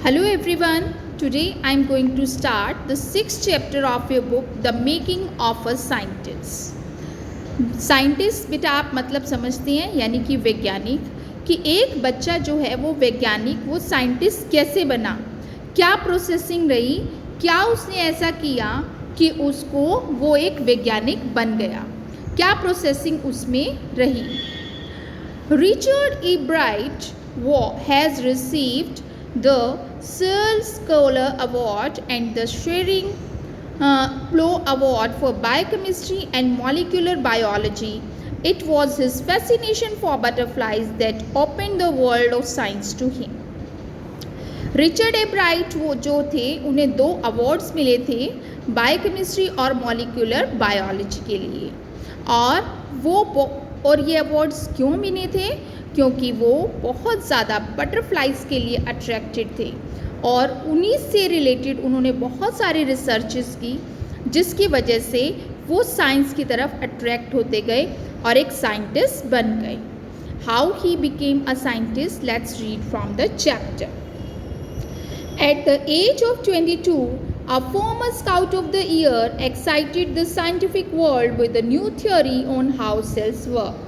Hello everyone, today I am going to start the 6th chapter of your book The Making of a Scientist. Scientist बेटा आप मतलब समझते हैं यानी कि वैज्ञानिक कि एक बच्चा जो है वो वैज्ञानिक वो साइंटिस्ट कैसे बना, क्या प्रोसेसिंग रही, क्या उसने ऐसा किया कि उसको वो एक वैज्ञानिक बन गया, क्या प्रोसेसिंग उसमें रही. Richard E bright has received the Searle Scholar Award and the Schering Plough Award for Biochemistry and Molecular Biology. It was his fascination for butterflies that opened the world of science to him. Richard a bright वो जो थे उन्हें 2 awards मिले थे biochemistry और molecular biology के लिए. और ये अवार्ड्स क्यों मिले थे? क्योंकि वो बहुत ज़्यादा बटरफ्लाइज के लिए अट्रैक्टेड थे और उन्हीं से रिलेटेड उन्होंने बहुत सारे रिसर्चेस की जिसकी वजह से वो साइंस की तरफ अट्रैक्ट होते गए और एक साइंटिस्ट बन गए. How he became a scientist, let's read from the chapter. At the age of 22, a former Scout of the Year excited the scientific world with a new theory on how cells work.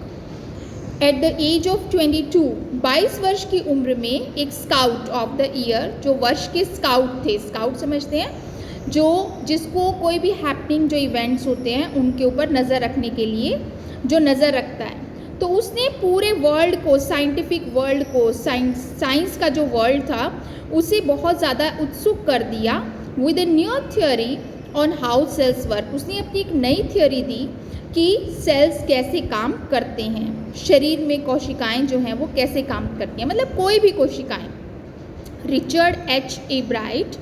At the age of 22, 22 वर्ष की उम्र में एक scout of the year, जो वर्ष के scout थे, scout समझते हैं, जो जिसको कोई भी हैपनिंग जो इवेंट्स होते हैं उनके ऊपर नज़र रखने के लिए जो नज़र रखता है, तो उसने पूरे वर्ल्ड को, साइंटिफिक वर्ल्ड को, साइंस का जो वर्ल्ड था उसे बहुत ज़्यादा उत्सुक कर दिया with a new theory on how cells work. उसने अपनी एक नई थियोरी दी कि सेल्स कैसे काम करते हैं, शरीर में कोशिकाएं जो हैं वो कैसे काम करती हैं, मतलब कोई भी कोशिकाएं. Richard H a bright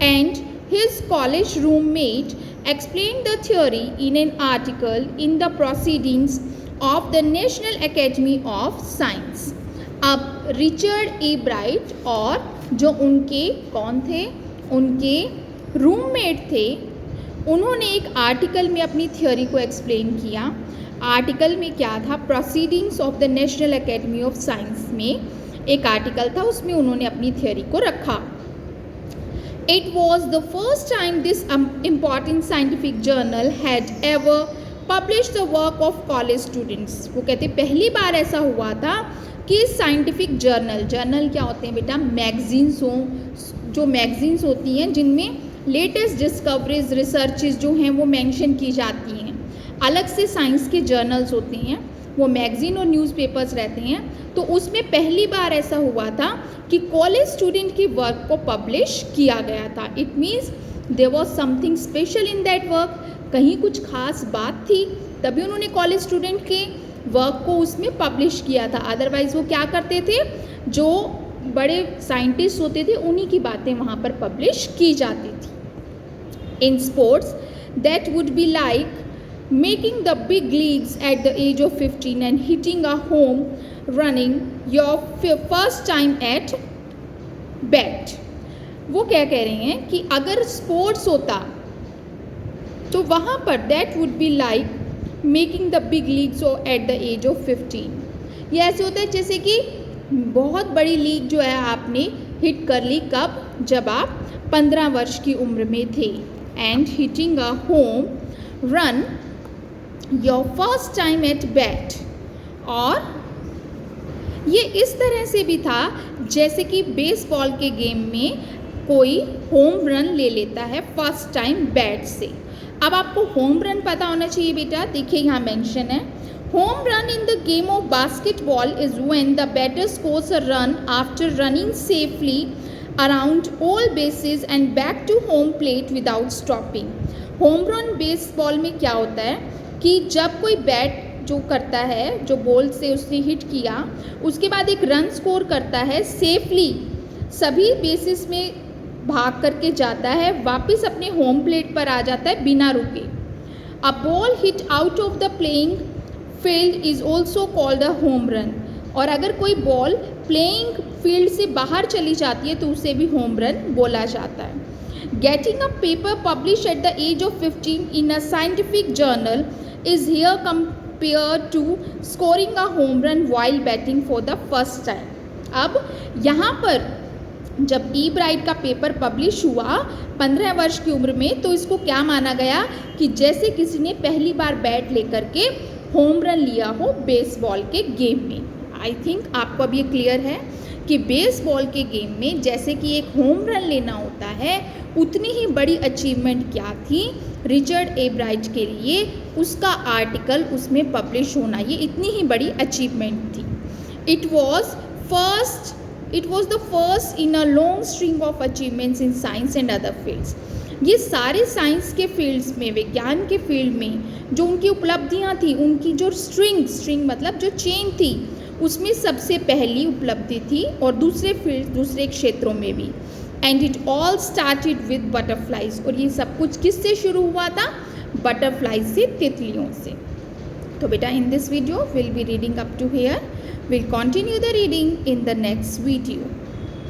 and his college roommate explain the theory in an article in the proceedings of the national academy of science. अब रिचर्ड ए ब्राइट और जो उनके कौन थे, उनके रूममेट थे, उन्होंने एक आर्टिकल में अपनी थ्योरी को एक्सप्लेन किया. आर्टिकल में क्या था? Proceedings of the national academy of science में एक आर्टिकल था, उसमें उन्होंने अपनी थ्योरी को रखा. It was the first time this important scientific journal had ever publish the work of college students. वो कहते पहली बार ऐसा हुआ था कि साइंटिफिक जर्नल क्या होते हैं बेटा? मैगजीन्स हों, जो मैगजीन्स होती हैं जिनमें लेटेस्ट डिस्कवरीज, रिसर्चेज जो हैं वो मेंशन की जाती हैं. अलग से साइंस के जर्नल्स होते हैं, वो मैगजीन और न्यूज़पेपर्स रहते हैं. तो उसमें पहली बार ऐसा हुआ था कि कॉलेज स्टूडेंट की वर्क को पब्लिश किया गया था. It means there was something special in that work. कहीं कुछ खास बात थी तभी उन्होंने कॉलेज स्टूडेंट के वर्क को उसमें पब्लिश किया था. अदरवाइज़ वो क्या करते थे, जो बड़े साइंटिस्ट होते थे उन्हीं की बातें वहाँ पर पब्लिश की जाती थी. In sports that would be like making the big leagues at the age of 15 and hitting a home running your first time at bat. वो क्या कह रहे हैं कि अगर स्पोर्ट्स होता तो वहाँ पर that would be like making the big leagues at the age of 15. ये ऐसे होता है जैसे कि बहुत बड़ी लीग जो है आपने हिट कर ली. कब? जब आप 15 वर्ष की उम्र में थे. And hitting a home run your first time at bat. और ये इस तरह से भी था जैसे कि बेसबॉल के गेम में कोई होम रन ले लेता है फर्स्ट टाइम बैट से. अब आपको होम रन पता होना चाहिए बेटा. देखिए यहाँ मेंशन है, home run in the game of basketball is when the batter scores a run after running safely around all bases and back to home plate without stopping. Home run baseball में क्या होता है कि जब कोई bat जो करता है, जो बॉल से उसने हिट किया, उसके बाद एक रन स्कोर करता है, सेफली सभी बेसिस में भाग करके जाता है, वापस अपने होम प्लेट पर आ जाता है बिना रुके. A ball hit out of the playing field is also called a home run. और अगर कोई बॉल प्लेइंग फील्ड से बाहर चली जाती है तो उसे भी होम रन बोला जाता है. Getting a paper publish at the age of 15 in a scientific journal is here compare to scoring a home run while batting for the first time. अब यहाँ पर जब ई ब्राइट का पेपर पब्लिश हुआ 15 वर्ष की उम्र में, तो इसको क्या माना गया कि जैसे किसी ने पहली बार बैट लेकर के होम रन लिया हो बेसबॉल के गेम में। आई थिंक आपको अब ये क्लियर है कि बेसबॉल के गेम में जैसे कि एक होम रन लेना होता है, उतनी ही बड़ी अचीवमेंट क्या थी रिचर्ड ए ब्राइट के लिए, उसका आर्टिकल उसमें पब्लिश होना, ये इतनी ही बड़ी अचीवमेंट थी। It was the first in a long string of achievements in science and other fields. ये सारे साइंस के फील्ड्स में, विज्ञान के फील्ड में जो उनकी उपलब्धियां थी, उनकी जो स्ट्रिंग मतलब जो चेन थी, उसमें सबसे पहली उपलब्धि थी, और दूसरे क्षेत्रों में भी। And it all started with butterflies, और ये सब कुछ किससे शुरू हुआ था? बटरफ्लाइज से, तितलियों से। तो बेटा in this video will be reading up to here, will continue the reading in the next video.